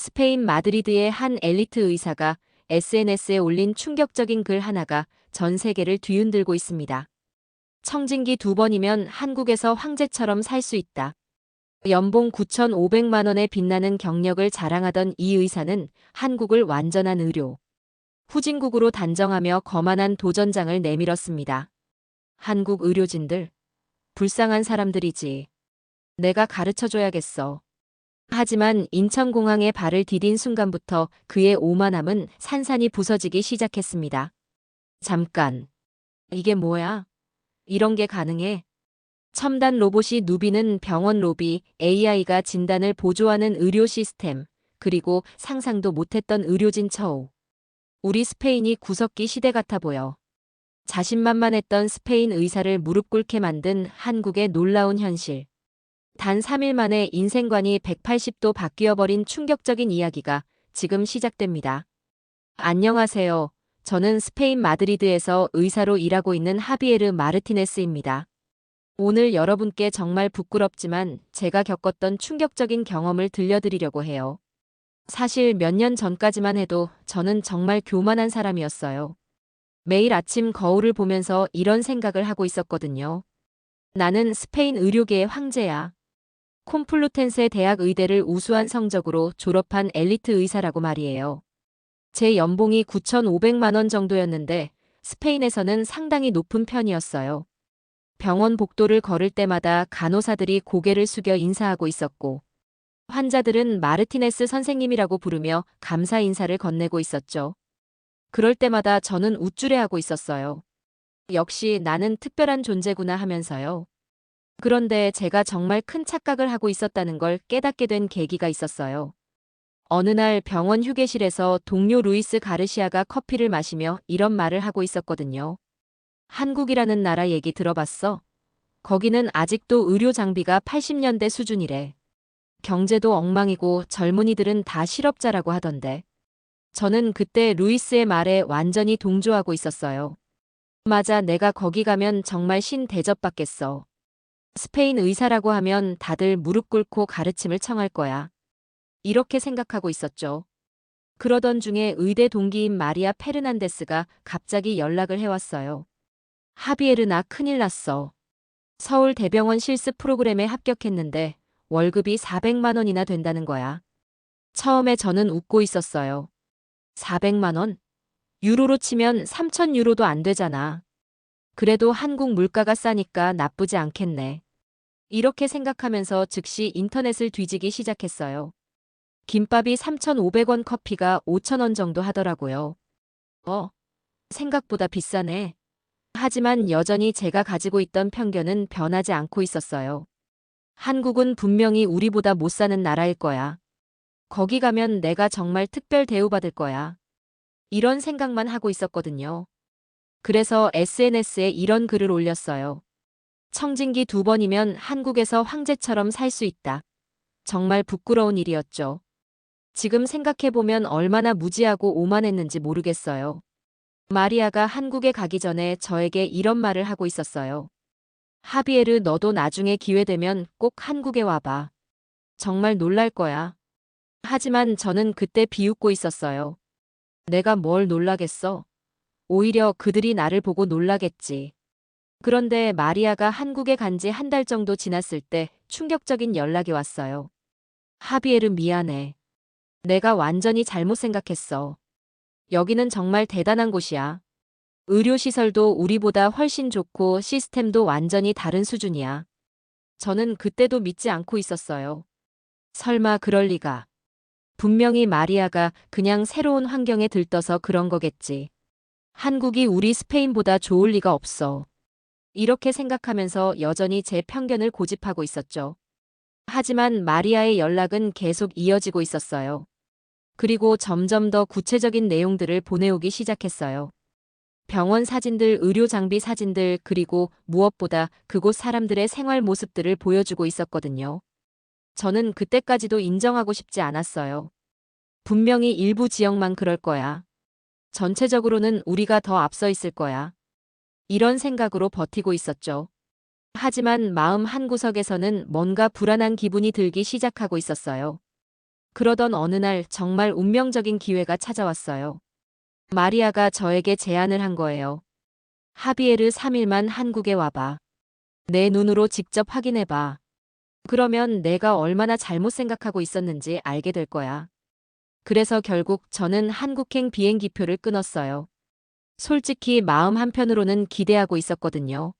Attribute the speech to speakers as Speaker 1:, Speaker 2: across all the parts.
Speaker 1: 스페인 마드리드의 한 엘리트 의사가 SNS에 올린 충격적인 글 하나가 전 세계를 뒤흔들고 있습니다. 청진기 2번이면 한국에서 황제처럼 살 수 있다. 연봉 9,500만 원에 빛나는 경력을 자랑하던 이 의사는 한국을 완전한 의료 후진국으로 단정하며 거만한 도전장을 내밀었습니다. 한국 의료진들, 불쌍한 사람들이지. 내가 가르쳐줘야겠어. 하지만 인천공항에 발을 디딘 순간부터 그의 오만함은 산산이 부서지기 시작했습니다. 잠깐. 이게 뭐야? 이런 게 가능해? 첨단 로봇이 누비는 병원 로비, AI가 진단을 보조하는 의료 시스템, 그리고 상상도 못했던 의료진 처우. 우리 스페인이 구석기 시대 같아 보여. 자신만만했던 스페인 의사를 무릎 꿇게 만든 한국의 놀라운 현실. 단 3일 만에 인생관이 180도 바뀌어버린 충격적인 이야기가 지금 시작됩니다. 안녕하세요. 저는 스페인 마드리드에서 의사로 일하고 있는 하비에르 마르티네스입니다. 오늘 여러분께 정말 부끄럽지만 제가 겪었던 충격적인 경험을 들려드리려고 해요. 사실 몇 년 전까지만 해도 저는 정말 교만한 사람이었어요. 매일 아침 거울을 보면서 이런 생각을 하고 있었거든요. 나는 스페인 의료계의 황제야. 콤플루텐세 대학 의대를 우수한 성적으로 졸업한 엘리트 의사라고 말이에요. 제 연봉이 9,500만 원 정도였는데 스페인에서는 상당히 높은 편이었어요. 병원 복도를 걸을 때마다 간호사들이 고개를 숙여 인사하고 있었고 환자들은 마르티네스 선생님이라고 부르며 감사 인사를 건네고 있었죠. 그럴 때마다 저는 우쭐해하고 있었어요. 역시 나는 특별한 존재구나 하면서요. 그런데 제가 정말 큰 착각을 하고 있었다는 걸 깨닫게 된 계기가 있었어요. 어느 날 병원 휴게실에서 동료 루이스 가르시아가 커피를 마시며 이런 말을 하고 있었거든요. 한국이라는 나라 얘기 들어봤어? 거기는 아직도 의료 장비가 80년대 수준이래. 경제도 엉망이고 젊은이들은 다 실업자라고 하던데. 저는 그때 루이스의 말에 완전히 동조하고 있었어요. 맞아, 내가 거기 가면 정말 신 대접받겠어. 스페인 의사라고 하면 다들 무릎 꿇고 가르침을 청할 거야. 이렇게 생각하고 있었죠. 그러던 중에 의대 동기인 마리아 페르난데스가 갑자기 연락을 해왔어요. 하비에르, 나 큰일 났어. 서울대병원 실습 프로그램에 합격했는데 월급이 400만 원이나 된다는 거야. 처음에 저는 웃고 있었어요. 400만 원? 유로로 치면 3천 유로도 안 되잖아. 그래도 한국 물가가 싸니까 나쁘지 않겠네. 이렇게 생각하면서 즉시 인터넷을 뒤지기 시작했어요. 김밥이 3,500원, 커피가 5,000원 정도 하더라고요. 생각보다 비싸네. 하지만 여전히 제가 가지고 있던 편견은 변하지 않고 있었어요. 한국은 분명히 우리보다 못 사는 나라일 거야. 거기 가면 내가 정말 특별 대우받을 거야. 이런 생각만 하고 있었거든요. 그래서 SNS에 이런 글을 올렸어요. 청진기 2번이면 한국에서 황제처럼 살 수 있다. 정말 부끄러운 일이었죠. 지금 생각해보면 얼마나 무지하고 오만했는지 모르겠어요. 마리아가 한국에 가기 전에 저에게 이런 말을 하고 있었어요. 하비에르, 너도 나중에 기회 되면 꼭 한국에 와봐. 정말 놀랄 거야. 하지만 저는 그때 비웃고 있었어요. 내가 뭘 놀라겠어? 오히려 그들이 나를 보고 놀라겠지. 그런데 마리아가 한국에 간지 한 달 정도 지났을 때 충격적인 연락이 왔어요. 하비에르, 미안해. 내가 완전히 잘못 생각했어. 여기는 정말 대단한 곳이야. 의료시설도 우리보다 훨씬 좋고 시스템도 완전히 다른 수준이야. 저는 그때도 믿지 않고 있었어요. 설마 그럴 리가. 분명히 마리아가 그냥 새로운 환경에 들떠서 그런 거겠지. 한국이 우리 스페인보다 좋을 리가 없어. 이렇게 생각하면서 여전히 제 편견을 고집하고 있었죠. 하지만 마리아의 연락은 계속 이어지고 있었어요. 그리고 점점 더 구체적인 내용들을 보내오기 시작했어요. 병원 사진들, 의료 장비 사진들, 그리고 무엇보다 그곳 사람들의 생활 모습들을 보여주고 있었거든요. 저는 그때까지도 인정하고 싶지 않았어요. 분명히 일부 지역만 그럴 거야. 전체적으로는 우리가 더 앞서 있을 거야. 이런 생각으로 버티고 있었죠. 하지만 마음 한구석에서는 뭔가 불안한 기분이 들기 시작하고 있었어요. 그러던 어느 날 정말 운명적인 기회가 찾아왔어요. 마리아가 저에게 제안을 한 거예요. 하비에르 3일만 한국에 와봐. 내 눈으로 직접 확인해봐. 그러면 내가 얼마나 잘못 생각하고 있었는지 알게 될 거야. 그래서 결국 저는 한국행 비행기표를 끊었어요. 솔직히 마음 한편으로는 기대하고 있었거든요.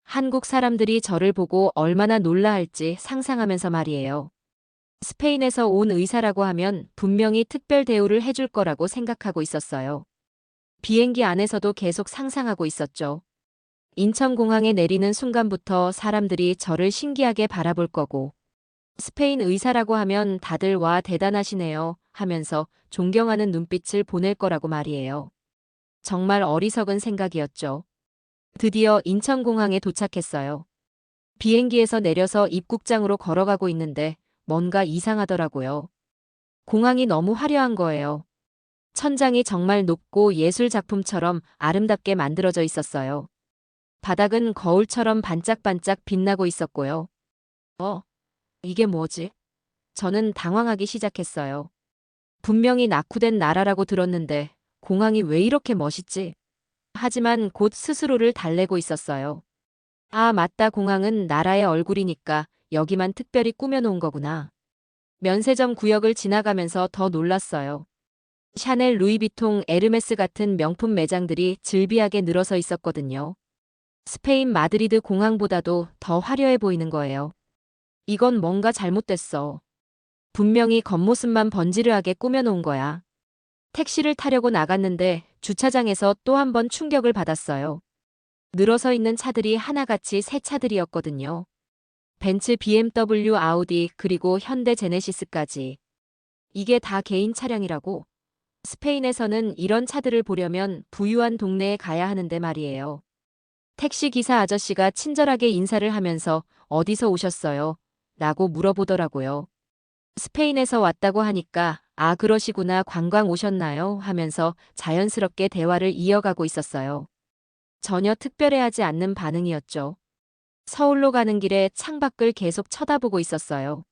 Speaker 1: 한국 사람들이 저를 보고 얼마나 놀라할지 상상하면서 말이에요. 스페인에서 온 의사라고 하면 분명히 특별 대우를 해줄 거라고 생각하고 있었어요. 비행기 안에서도 계속 상상하고 있었죠. 인천공항에 내리는 순간부터 사람들이 저를 신기하게 바라볼 거고, 스페인 의사라고 하면 다들 와 대단하시네요 하면서 존경하는 눈빛을 보낼 거라고 말이에요. 정말 어리석은 생각이었죠. 드디어 인천공항에 도착했어요. 비행기에서 내려서 입국장으로 걸어가고 있는데 뭔가 이상하더라고요. 공항이 너무 화려한 거예요. 천장이 정말 높고 예술 작품처럼 아름답게 만들어져 있었어요. 바닥은 거울처럼 반짝반짝 빛나고 있었고요. 이게 뭐지? 저는 당황하기 시작했어요. 분명히 낙후된 나라라고 들었는데 공항이 왜 이렇게 멋있지? 하지만 곧 스스로를 달래고 있었어요. 아, 맞다. 공항은 나라의 얼굴이니까 여기만 특별히 꾸며놓은 거구나. 면세점 구역을 지나가면서 더 놀랐어요. 샤넬, 루이비통, 에르메스 같은 명품 매장들이 즐비하게 늘어서 있었거든요. 스페인 마드리드 공항보다도 더 화려해 보이는 거예요. 이건 뭔가 잘못됐어. 분명히 겉모습만 번지르하게 꾸며놓은 거야. 택시를 타려고 나갔는데 주차장에서 또 한 번 충격을 받았어요. 늘어서 있는 차들이 하나같이 새 차들이었거든요. 벤츠, BMW, 아우디, 그리고 현대 제네시스까지. 이게 다 개인 차량이라고? 스페인에서는 이런 차들을 보려면 부유한 동네에 가야 하는데 말이에요. 택시 기사 아저씨가 친절하게 인사를 하면서 어디서 오셨어요? 라고 물어보더라고요. 스페인에서 왔다고 하니까 아, 그러시구나, 관광 오셨나요? 하면서 자연스럽게 대화를 이어가고 있었어요. 전혀 특별해하지 않는 반응이었죠. 서울로 가는 길에 창밖을 계속 쳐다보고 있었어요.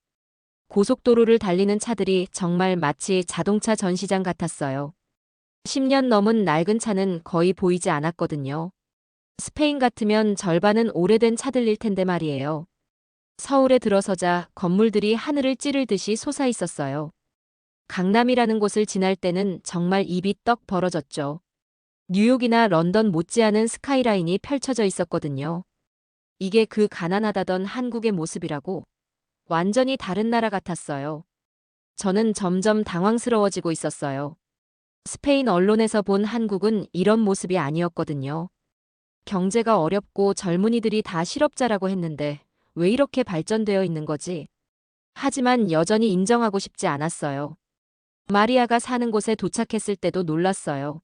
Speaker 1: 고속도로를 달리는 차들이 정말 마치 자동차 전시장 같았어요. 10년 넘은 낡은 차는 거의 보이지 않았거든요. 스페인 같으면 절반은 오래된 차들일 텐데 말이에요. 서울에 들어서자 건물들이 하늘을 찌르듯이 솟아 있었어요. 강남이라는 곳을 지날 때는 정말 입이 떡 벌어졌죠. 뉴욕이나 런던 못지않은 스카이라인이 펼쳐져 있었거든요. 이게 그 가난하다던 한국의 모습이라고? 완전히 다른 나라 같았어요. 저는 점점 당황스러워지고 있었어요. 스페인 언론에서 본 한국은 이런 모습이 아니었거든요. 경제가 어렵고 젊은이들이 다 실업자라고 했는데 왜 이렇게 발전되어 있는 거지? 하지만 여전히 인정하고 싶지 않았어요. 마리아가 사는 곳에 도착했을 때도 놀랐어요.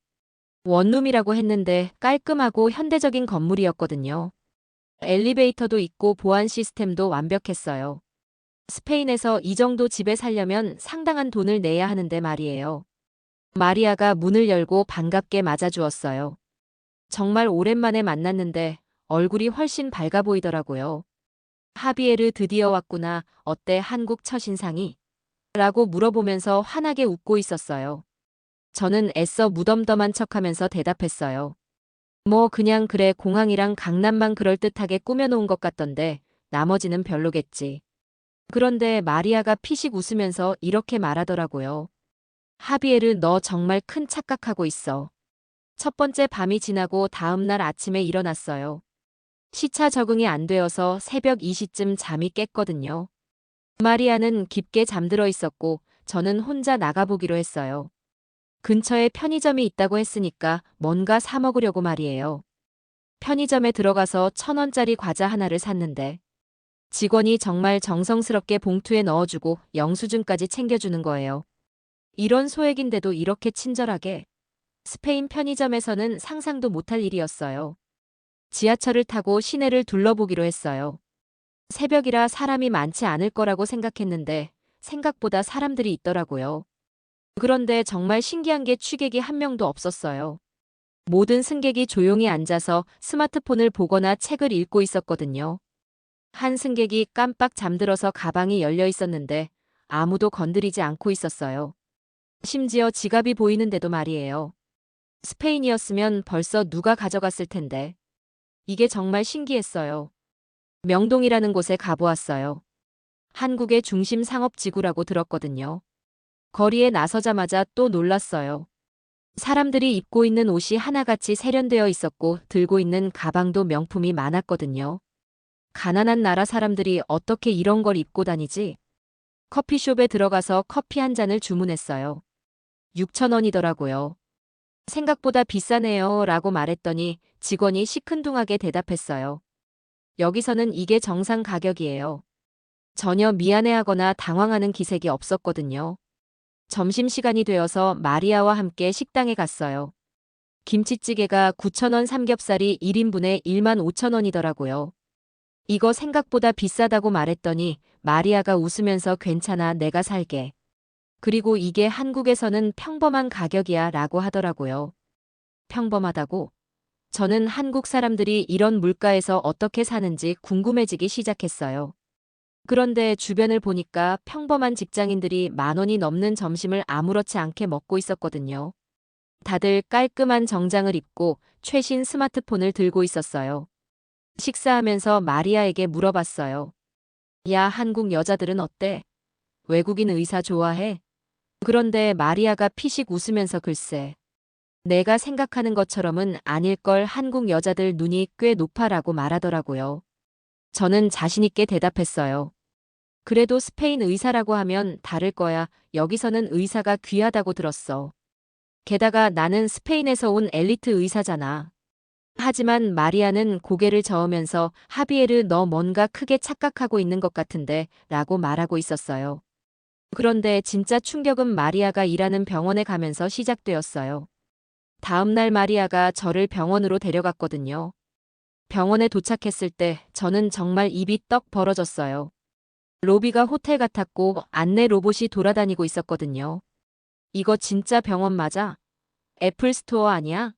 Speaker 1: 원룸이라고 했는데 깔끔하고 현대적인 건물이었거든요. 엘리베이터도 있고 보안 시스템도 완벽했어요. 스페인에서 이 정도 집에 살려면 상당한 돈을 내야 하는데 말이에요. 마리아가 문을 열고 반갑게 맞아주었어요. 정말 오랜만에 만났는데 얼굴이 훨씬 밝아 보이더라고요. 하비에르, 드디어 왔구나. 어때, 한국 첫인상이? 라고 물어보면서 환하게 웃고 있었어요. 저는 애써 무덤덤한 척하면서 대답했어요. 뭐 그냥 그래, 공항이랑 강남만 그럴듯하게 꾸며놓은 것 같던데 나머지는 별로겠지. 그런데 마리아가 피식 웃으면서 이렇게 말하더라고요. 하비에르, 너 정말 큰 착각하고 있어. 첫 번째 밤이 지나고 다음 날 아침에 일어났어요. 시차 적응이 안 되어서 새벽 2시쯤 잠이 깼거든요. 마리아는 깊게 잠들어 있었고 저는 혼자 나가보기로 했어요. 근처에 편의점이 있다고 했으니까 뭔가 사 먹으려고 말이에요. 편의점에 들어가서 1,000원짜리 과자 하나를 샀는데 직원이 정말 정성스럽게 봉투에 넣어주고 영수증까지 챙겨주는 거예요. 이런 소액인데도 이렇게 친절하게. 스페인 편의점에서는 상상도 못할 일이었어요. 지하철을 타고 시내를 둘러보기로 했어요. 새벽이라 사람이 많지 않을 거라고 생각했는데 생각보다 사람들이 있더라고요. 그런데 정말 신기한 게 취객이 한 명도 없었어요. 모든 승객이 조용히 앉아서 스마트폰을 보거나 책을 읽고 있었거든요. 한 승객이 깜빡 잠들어서 가방이 열려 있었는데 아무도 건드리지 않고 있었어요. 심지어 지갑이 보이는데도 말이에요. 스페인이었으면 벌써 누가 가져갔을 텐데. 이게 정말 신기했어요. 명동이라는 곳에 가보았어요. 한국의 중심 상업지구라고 들었거든요. 거리에 나서자마자 또 놀랐어요. 사람들이 입고 있는 옷이 하나같이 세련되어 있었고 들고 있는 가방도 명품이 많았거든요. 가난한 나라 사람들이 어떻게 이런 걸 입고 다니지? 커피숍에 들어가서 커피 한 잔을 주문했어요. 6,000원이더라고요. 생각보다 비싸네요 라고 말했더니 직원이 시큰둥하게 대답했어요. 여기서는 이게 정상 가격이에요. 전혀 미안해하거나 당황하는 기색이 없었거든요. 점심시간이 되어서 마리아와 함께 식당에 갔어요. 김치찌개가 9,000원, 삼겹살이 1인분에 15,000원이더라고요. 이거 생각보다 비싸다고 말했더니 마리아가 웃으면서 괜찮아, 내가 살게. 그리고 이게 한국에서는 평범한 가격이야 라고 하더라고요. 평범하다고? 저는 한국 사람들이 이런 물가에서 어떻게 사는지 궁금해지기 시작했어요. 그런데 주변을 보니까 평범한 직장인들이 10,000원이 넘는 점심을 아무렇지 않게 먹고 있었거든요. 다들 깔끔한 정장을 입고 최신 스마트폰을 들고 있었어요. 식사하면서 마리아에게 물어봤어요. 야, 한국 여자들은 어때? 외국인 의사 좋아해? 그런데 마리아가 피식 웃으면서 글쎄. 내가 생각하는 것처럼은 아닐걸, 한국 여자들 눈이 꽤 높아라고 말하더라고요. 저는 자신있게 대답했어요. 그래도 스페인 의사라고 하면 다를 거야. 여기서는 의사가 귀하다고 들었어. 게다가 나는 스페인에서 온 엘리트 의사잖아. 하지만 마리아는 고개를 저으면서 하비에르, 너 뭔가 크게 착각하고 있는 것 같은데 라고 말하고 있었어요. 그런데 진짜 충격은 마리아가 일하는 병원에 가면서 시작되었어요. 다음 날 마리아가 저를 병원으로 데려갔거든요. 병원에 도착했을 때 저는 정말 입이 떡 벌어졌어요. 로비가 호텔 같았고 안내 로봇이 돌아다니고 있었거든요. 이거 진짜 병원 맞아? 애플 스토어 아니야?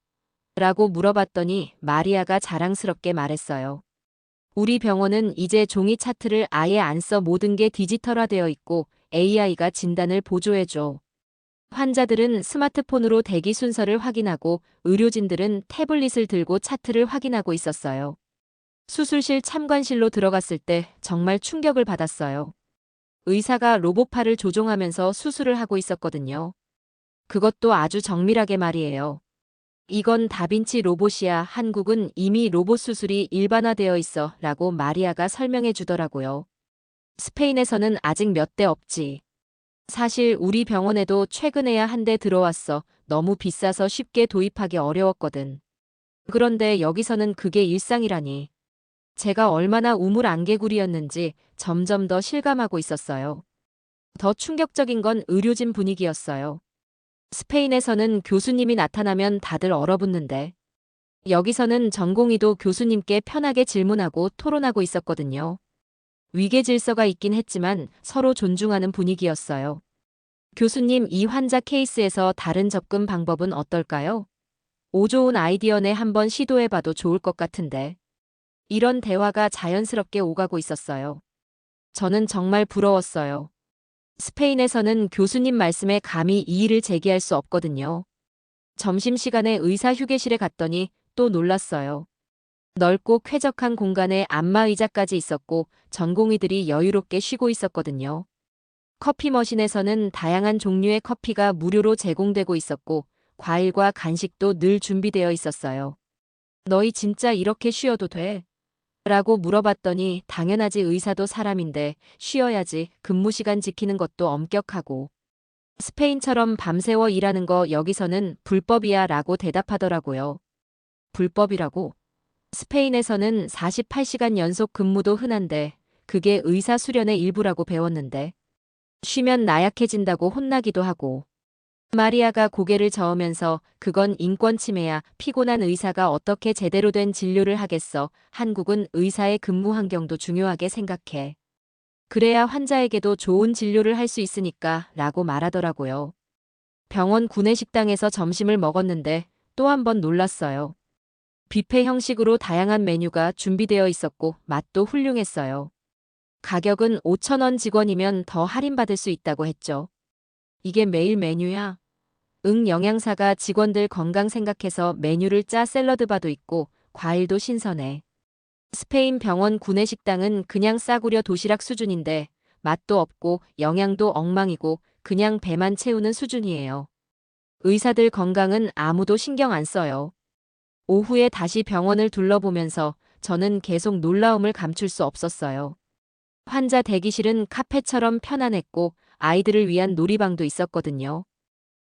Speaker 1: 라고 물어봤더니 마리아가 자랑스럽게 말했어요. 우리 병원은 이제 종이 차트를 아예 안 써, 모든 게 디지털화되어 있고 AI가 진단을 보조해줘. 환자들은 스마트폰으로 대기 순서를 확인하고 의료진들은 태블릿을 들고 차트를 확인하고 있었어요. 수술실 참관실로 들어갔을 때 정말 충격을 받았어요. 의사가 로봇팔을 조종하면서 수술을 하고 있었거든요. 그것도 아주 정밀하게 말이에요. 이건 다빈치 로봇이야. 한국은 이미 로봇 수술이 일반화되어 있어 라고 마리아가 설명해 주더라고요. 스페인에서는 아직 몇 대 없지. 사실 우리 병원에도 최근에야 한 대 들어왔어. 너무 비싸서 쉽게 도입하기 어려웠거든. 그런데 여기서는 그게 일상이라니. 제가 얼마나 우물안개구리였는지 점점 더 실감하고 있었어요. 더 충격적인 건 의료진 분위기였어요. 스페인에서는 교수님이 나타나면 다들 얼어붙는데 여기서는 전공의도 교수님께 편하게 질문하고 토론하고 있었거든요. 위계 질서가 있긴 했지만 서로 존중하는 분위기였어요. 교수님, 이 환자 케이스에서 다른 접근 방법은 어떨까요? 오, 좋은 아이디어네, 한번 시도해봐도 좋을 것 같은데. 이런 대화가 자연스럽게 오가고 있었어요. 저는 정말 부러웠어요. 스페인에서는 교수님 말씀에 감히 이의를 제기할 수 없거든요. 점심시간에 의사 휴게실에 갔더니 또 놀랐어요. 넓고 쾌적한 공간에 안마의자까지 있었고 전공의들이 여유롭게 쉬고 있었거든요. 커피 머신에서는 다양한 종류의 커피가 무료로 제공되고 있었고 과일과 간식도 늘 준비되어 있었어요. 너희 진짜 이렇게 쉬어도 돼? 라고 물어봤더니 당연하지, 의사도 사람인데 쉬어야지, 근무시간 지키는 것도 엄격하고. 스페인처럼 밤새워 일하는 거 여기서는 불법이야 라고 대답하더라고요. 불법이라고? 스페인에서는 48시간 연속 근무도 흔한데 그게 의사 수련의 일부라고 배웠는데 쉬면 나약해진다고 혼나기도 하고. 마리아가 고개를 저으면서 그건 인권 침해야. 피곤한 의사가 어떻게 제대로 된 진료를 하겠어. 한국은 의사의 근무 환경도 중요하게 생각해. 그래야 환자에게도 좋은 진료를 할 수 있으니까 라고 말하더라고요. 병원 구내식당에서 점심을 먹었는데 또 한 번 놀랐어요. 뷔페 형식으로 다양한 메뉴가 준비되어 있었고 맛도 훌륭했어요. 가격은 5,000원 직원이면 더 할인받을 수 있다고 했죠. 이게 매일 메뉴야? 응, 영양사가 직원들 건강 생각해서 메뉴를 짜 샐러드바도 있고 과일도 신선해. 스페인 병원 구내식당은 그냥 싸구려 도시락 수준인데 맛도 없고 영양도 엉망이고 그냥 배만 채우는 수준이에요. 의사들 건강은 아무도 신경 안 써요. 오후에 다시 병원을 둘러보면서 저는 계속 놀라움을 감출 수 없었어요. 환자 대기실은 카페처럼 편안했고 아이들을 위한 놀이방도 있었거든요.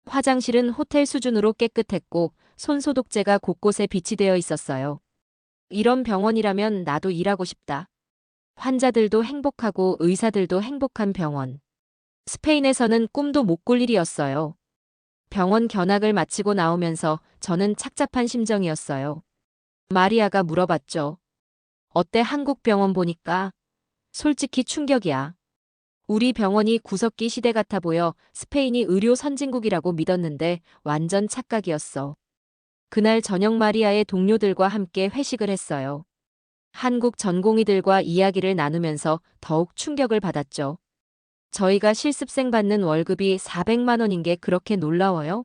Speaker 1: 화장실은 호텔 수준으로 깨끗했고 손소독제가 곳곳에 비치되어 있었어요. 이런 병원이라면 나도 일하고 싶다. 환자들도 행복하고 의사들도 행복한 병원. 스페인에서는 꿈도 못 꿀 일이었어요. 병원 견학을 마치고 나오면서 저는 착잡한 심정이었어요. 마리아가 물어봤죠. 어때 한국 병원 보니까? 솔직히 충격이야. 우리 병원이 구석기 시대 같아 보여 스페인이 의료 선진국이라고 믿었는데 완전 착각이었어. 그날 저녁 마리아의 동료들과 함께 회식을 했어요. 한국 전공의들과 이야기를 나누면서 더욱 충격을 받았죠. 저희가 실습생 받는 월급이 400만 원인 게 그렇게 놀라워요?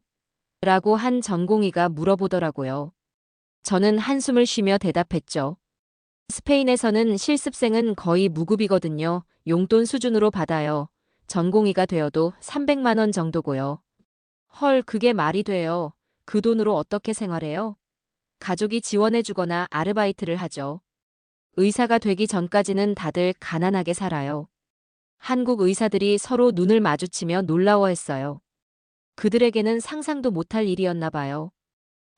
Speaker 1: 라고 한 전공의가 물어보더라고요. 저는 한숨을 쉬며 대답했죠. 스페인에서는 실습생은 거의 무급이거든요. 용돈 수준으로 받아요. 전공의가 되어도 300만 원 정도고요. 헐, 그게 말이 돼요. 그 돈으로 어떻게 생활해요? 가족이 지원해주거나 아르바이트를 하죠. 의사가 되기 전까지는 다들 가난하게 살아요. 한국 의사들이 서로 눈을 마주치며 놀라워했어요. 그들에게는 상상도 못할 일이었나 봐요.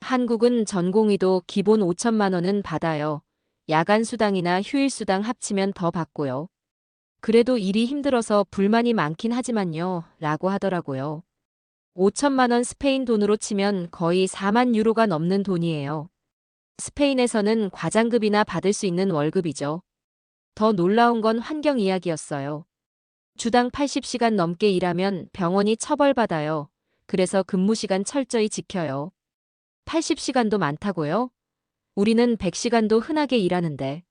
Speaker 1: 한국은 전공의도 기본 5천만 원은 받아요. 야간 수당이나 휴일 수당 합치면 더 받고요. 그래도 일이 힘들어서 불만이 많긴 하지만요. 라고 하더라고요. 5천만 원 스페인 돈으로 치면 거의 4만 유로가 넘는 돈이에요. 스페인에서는 과장급이나 받을 수 있는 월급이죠. 더 놀라운 건 환경 이야기였어요. 주당 80시간 넘게 일하면 병원이 처벌받아요. 그래서 근무 시간 철저히 지켜요. 80시간도 많다고요? 우리는 100시간도 흔하게 일하는데.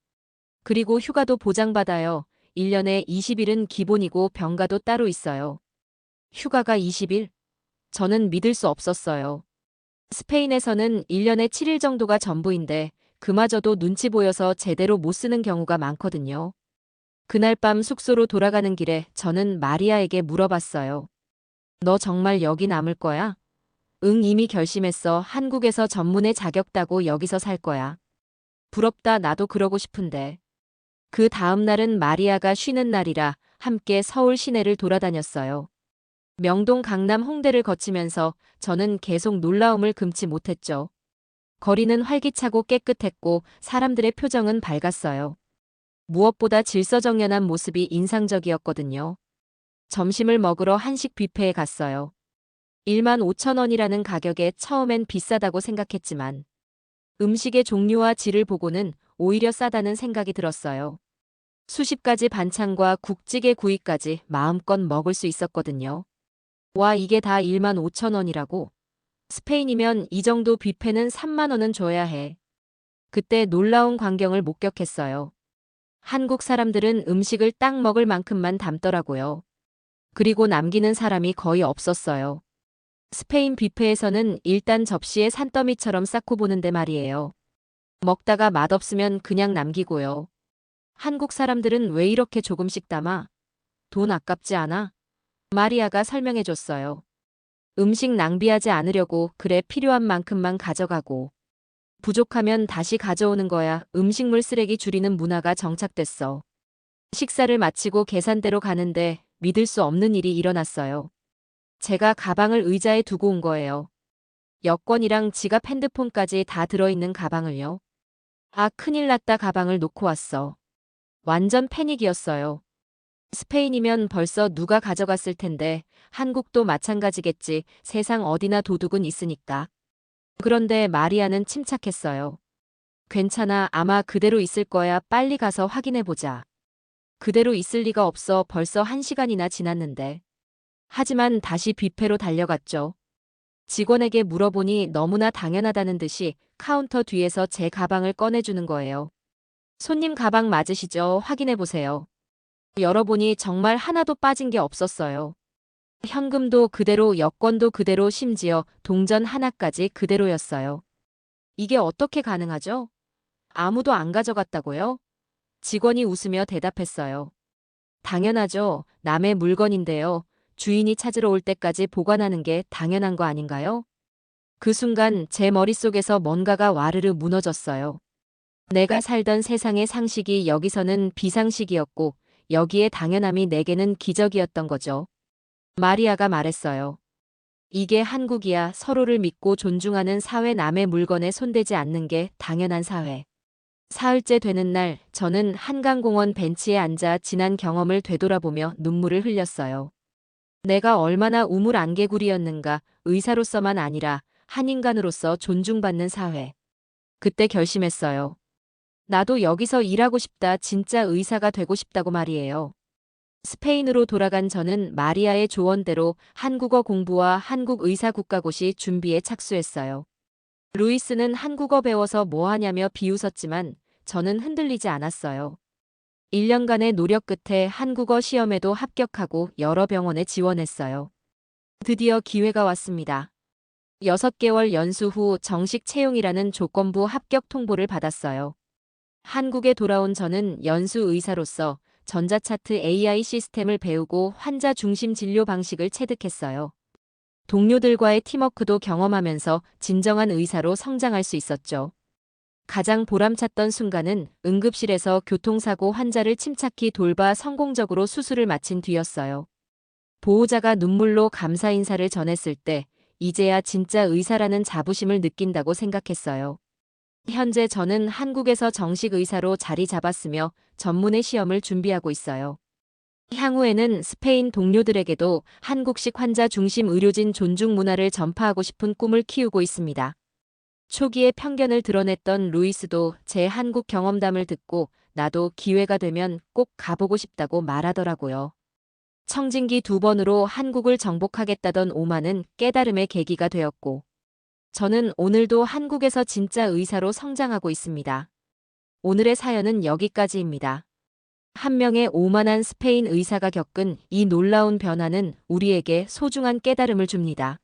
Speaker 1: 그리고 휴가도 보장받아요. 1년에 20일은 기본이고 병가도 따로 있어요. 휴가가 20일? 저는 믿을 수 없었어요. 스페인에서는 1년에 7일 정도가 전부인데 그마저도 눈치 보여서 제대로 못 쓰는 경우가 많거든요. 그날 밤 숙소로 돌아가는 길에 저는 마리아에게 물어봤어요. 너 정말 여기 남을 거야? 응, 이미 결심했어. 한국에서 전문의 자격 따고 여기서 살 거야. 부럽다. 나도 그러고 싶은데. 그 다음 날은 마리아가 쉬는 날이라 함께 서울 시내를 돌아다녔어요. 명동, 강남, 홍대를 거치면서 저는 계속 놀라움을 금치 못했죠. 거리는 활기차고 깨끗했고 사람들의 표정은 밝았어요. 무엇보다 질서정연한 모습이 인상적이었거든요. 점심을 먹으러 한식 뷔페에 갔어요. 1만 5천 원이라는 가격에 처음엔 비싸다고 생각했지만 음식의 종류와 질을 보고는 오히려 싸다는 생각이 들었어요. 수십 가지 반찬과 국찌개 구이까지 마음껏 먹을 수 있었거든요. 와, 이게 다 1만 5천 원이라고? 스페인이면 이 정도 뷔페는 3만 원은 줘야 해. 그때 놀라운 광경을 목격했어요. 한국 사람들은 음식을 딱 먹을 만큼만 담더라고요. 그리고 남기는 사람이 거의 없었어요. 스페인 뷔페에서는 일단 접시에 산더미처럼 쌓고 보는데 말이에요. 먹다가 맛없으면 그냥 남기고요. 한국 사람들은 왜 이렇게 조금씩 담아? 돈 아깝지 않아? 마리아가 설명해줬어요. 음식 낭비하지 않으려고 그래 필요한 만큼만 가져가고. 부족하면 다시 가져오는 거야. 음식물 쓰레기 줄이는 문화가 정착됐어. 식사를 마치고 계산대로 가는데 믿을 수 없는 일이 일어났어요. 제가 가방을 의자에 두고 온 거예요. 여권이랑 지갑, 핸드폰까지 다 들어있는 가방을요. 아, 큰일 났다. 가방을 놓고 왔어. 완전 패닉이었어요. 스페인이면 벌써 누가 가져갔을 텐데 한국도 마찬가지겠지. 세상 어디나 도둑은 있으니까. 그런데 마리아는 침착했어요. 괜찮아. 아마 그대로 있을 거야. 빨리 가서 확인해보자. 그대로 있을 리가 없어. 벌써 1시간이나 지났는데. 하지만 다시 뷔페로 달려갔죠. 직원에게 물어보니 너무나 당연하다는 듯이 카운터 뒤에서 제 가방을 꺼내주는 거예요. 손님 가방 맞으시죠? 확인해보세요. 열어보니 정말 하나도 빠진 게 없었어요. 현금도 그대로, 여권도 그대로, 심지어 동전 하나까지 그대로였어요. 이게 어떻게 가능하죠? 아무도 안 가져갔다고요? 직원이 웃으며 대답했어요. 당연하죠. 남의 물건인데요. 주인이 찾으러 올 때까지 보관하는 게 당연한 거 아닌가요? 그 순간 제 머릿속에서 뭔가가 와르르 무너졌어요. 내가 살던 세상의 상식이 여기서는 비상식이었고, 여기에 당연함이 내게는 기적이었던 거죠. 마리아가 말했어요. 이게 한국이야. 서로를 믿고 존중하는 사회, 남의 물건에 손대지 않는 게 당연한 사회. 사흘째 되는 날, 저는 한강공원 벤치에 앉아 지난 경험을 되돌아보며 눈물을 흘렸어요. 내가 얼마나 우물안개구리였는가, 의사로서만 아니라 한 인간으로서 존중받는 사회. 그때 결심했어요. 나도 여기서 일하고 싶다, 진짜 의사가 되고 싶다고 말이에요. 스페인으로 돌아간 저는 마리아의 조언대로 한국어 공부와 한국 의사 국가고시 준비에 착수했어요. 루이스는 한국어 배워서 뭐 하냐며 비웃었지만 저는 흔들리지 않았어요. 1년간의 노력 끝에 한국어 시험에도 합격하고 여러 병원에 지원했어요. 드디어 기회가 왔습니다. 6개월 연수 후 정식 채용이라는 조건부 합격 통보를 받았어요. 한국에 돌아온 저는 연수 의사로서 전자차트 AI 시스템을 배우고 환자 중심 진료 방식을 체득했어요. 동료들과의 팀워크도 경험하면서 진정한 의사로 성장할 수 있었죠. 가장 보람찼던 순간은 응급실에서 교통사고 환자를 침착히 돌봐 성공적으로 수술을 마친 뒤였어요. 보호자가 눈물로 감사 인사를 전했을 때 이제야 진짜 의사라는 자부심을 느낀다고 생각했어요. 현재 저는 한국에서 정식 의사로 자리 잡았으며 전문의 시험을 준비하고 있어요. 향후에는 스페인 동료들에게도 한국식 환자 중심 의료진 존중 문화를 전파하고 싶은 꿈을 키우고 있습니다. 초기에 편견을 드러냈던 루이스도 제 한국 경험담을 듣고 나도 기회가 되면 꼭 가보고 싶다고 말하더라고요. 청진기 2번으로 한국을 정복하겠다던 오마는 깨달음의 계기가 되었고, 저는 오늘도 한국에서 진짜 의사로 성장하고 있습니다. 오늘의 사연은 여기까지입니다. 한 명의 오만한 스페인 의사가 겪은 이 놀라운 변화는 우리에게 소중한 깨달음을 줍니다.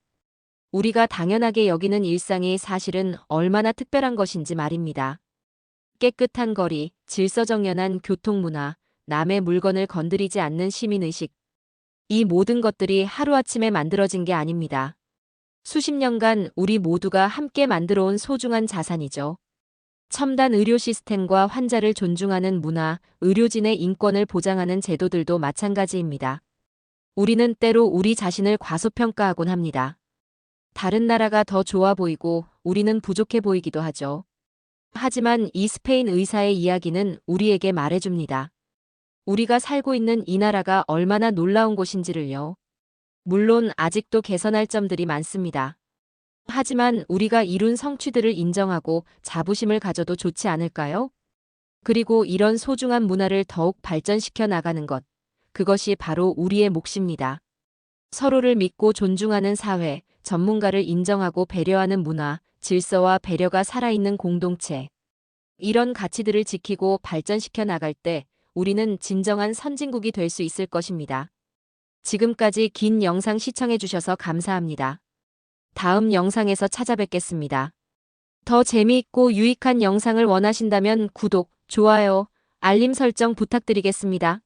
Speaker 1: 우리가 당연하게 여기는 일상이 사실은 얼마나 특별한 것인지 말입니다. 깨끗한 거리, 질서정연한 교통문화, 남의 물건을 건드리지 않는 시민의식. 이 모든 것들이 하루아침에 만들어진 게 아닙니다. 수십 년간 우리 모두가 함께 만들어온 소중한 자산이죠. 첨단 의료 시스템과 환자를 존중하는 문화, 의료진의 인권을 보장하는 제도들도 마찬가지입니다. 우리는 때로 우리 자신을 과소평가하곤 합니다. 다른 나라가 더 좋아 보이고 우리는 부족해 보이기도 하죠. 하지만 이 스페인 의사의 이야기는 우리에게 말해줍니다. 우리가 살고 있는 이 나라가 얼마나 놀라운 곳인지를요. 물론 아직도 개선할 점들이 많습니다. 하지만 우리가 이룬 성취들을 인정하고 자부심을 가져도 좋지 않을까요? 그리고 이런 소중한 문화를 더욱 발전시켜 나가는 것, 그것이 바로 우리의 몫입니다. 서로를 믿고 존중하는 사회, 전문가를 인정하고 배려하는 문화, 질서와 배려가 살아있는 공동체. 이런 가치들을 지키고 발전시켜 나갈 때 우리는 진정한 선진국이 될 수 있을 것입니다. 지금까지 긴 영상 시청해 주셔서 감사합니다. 다음 영상에서 찾아뵙겠습니다. 더 재미있고 유익한 영상을 원하신다면 구독, 좋아요, 알림 설정 부탁드리겠습니다.